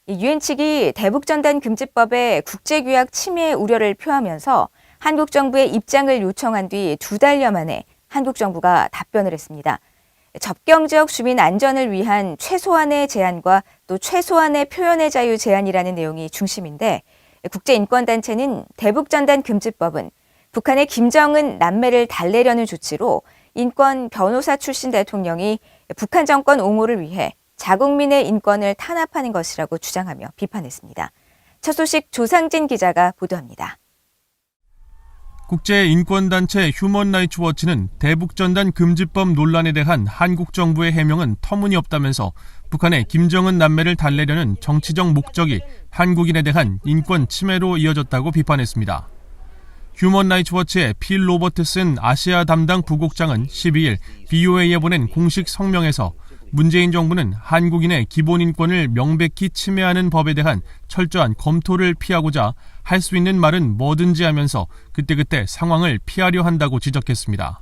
유엔 측이 대북전단 금지법의 국제규약 침해 우려를 표하면서 한국 정부의 입장을 요청한 뒤 2달여 만에 한국 정부가 답변을 했습니다. 접경 지역 주민 안전을 위한 최소한의 제한과 또 최소한의 표현의 자유 제한이라는 내용이 중심인데, 국제인권단체는 대북전단 금지법은 북한의 김정은 남매를 달래려는 조치로 인권 변호사 출신 대통령이 북한 정권 옹호를 위해 자국민의 인권을 탄압하는 것이라고 주장하며 비판했습니다. 첫 소식 조상진 기자가 보도합니다. 국제인권단체 휴먼라이츠 워치는 대북전단 금지법 논란에 대한 한국 정부의 해명은 터무니없다면서 북한의 김정은 남매를 달래려는 정치적 목적이 한국인에 대한 인권 침해로 이어졌다고 비판했습니다. 휴먼라이츠 워치의 필 로버트슨 아시아 담당 부국장은 12일 BOA에 보낸 공식 성명에서 문재인 정부는 한국인의 기본 인권을 명백히 침해하는 법에 대한 철저한 검토를 피하고자 할 수 있는 말은 뭐든지 하면서 그때그때 상황을 피하려 한다고 지적했습니다.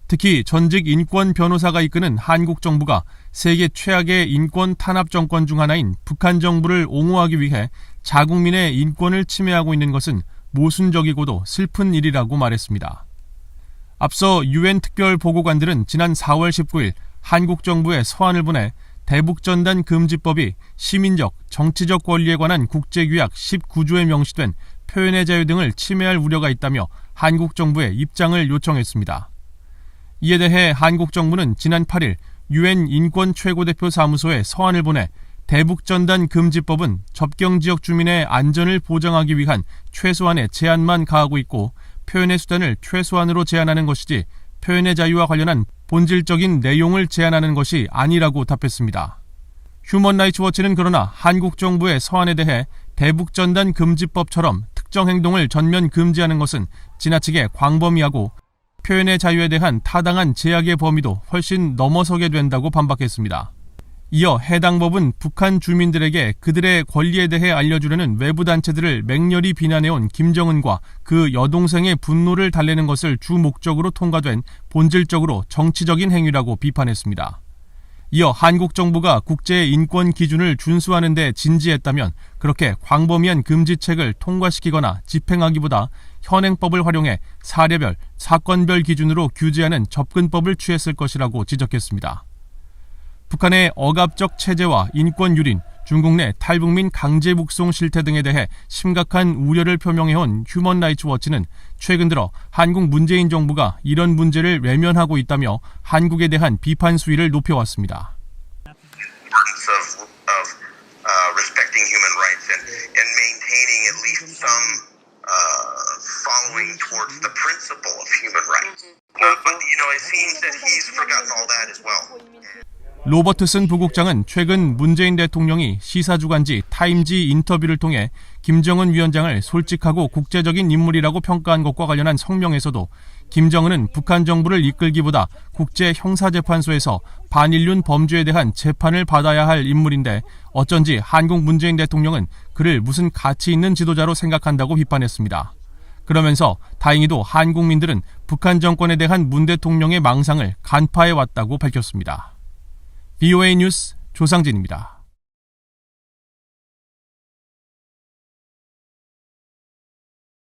특히 전직 인권 변호사가 이끄는 한국 정부가 세계 최악의 인권 탄압 정권 중 하나인 북한 정부를 옹호하기 위해 자국민의 인권을 침해하고 있는 것은 모순적이고도 슬픈 일이라고 말했습니다. 앞서 유엔 특별 보고관들은 지난 4월 19일 한국 정부에 서한을 보내 대북전단 금지법이 시민적, 정치적 권리에 관한 국제규약 19조에 명시된 표현의 자유 등을 침해할 우려가 있다며 한국 정부에 입장을 요청했습니다. 이에 대해 한국 정부는 지난 8일 유엔 인권 최고대표 사무소에 서한을 보내 대북전단 금지법은 접경지역 주민의 안전을 보장하기 위한 최소한의 제한만 가하고 있고 표현의 수단을 최소한으로 제한하는 것이지 표현의 자유와 관련한 본질적인 내용을 제한하는 것이 아니라고 답했습니다. 휴먼라이츠 워치는 그러나 한국 정부의 서한에 대해 대북전단 금지법처럼 특정 행동을 전면 금지하는 것은 지나치게 광범위하고 표현의 자유에 대한 타당한 제약의 범위도 훨씬 넘어서게 된다고 반박했습니다. 이어 해당 법은 북한 주민들에게 그들의 권리에 대해 알려주려는 외부 단체들을 맹렬히 비난해온 김정은과 그 여동생의 분노를 달래는 것을 주 목적으로 통과된 본질적으로 정치적인 행위라고 비판했습니다. 이어 한국 정부가 국제 인권 기준을 준수하는 데 진지했다면 그렇게 광범위한 금지책을 통과시키거나 집행하기보다 현행법을 활용해 사례별, 사건별 기준으로 규제하는 접근법을 취했을 것이라고 지적했습니다. 북한의 억압적 체제와 인권 유린, 중국 내 탈북민 강제 북송 실태 등에 대해 심각한 우려를 표명해온 휴먼라이츠 워치는 최근 들어 한국 문재인 정부가 이런 문제를 외면하고 있다며 한국에 대한 비판 수위를 높여왔습니다. Respecting human rights and maintaining at least some following towards the principle of human rights. But it seems that he's forgotten all that as well. 로버트슨 부국장은 최근 문재인 대통령이 시사주간지 타임지 인터뷰를 통해 김정은 위원장을 솔직하고 국제적인 인물이라고 평가한 것과 관련한 성명에서도 김정은은 북한 정부를 이끌기보다 국제형사재판소에서 반인륜 범죄에 대한 재판을 받아야 할 인물인데 어쩐지 한국 문재인 대통령은 그를 무슨 가치 있는 지도자로 생각한다고 비판했습니다. 그러면서 다행히도 한국민들은 북한 정권에 대한 문 대통령의 망상을 간파해왔다고 밝혔습니다. BOA 뉴스 조상진입니다.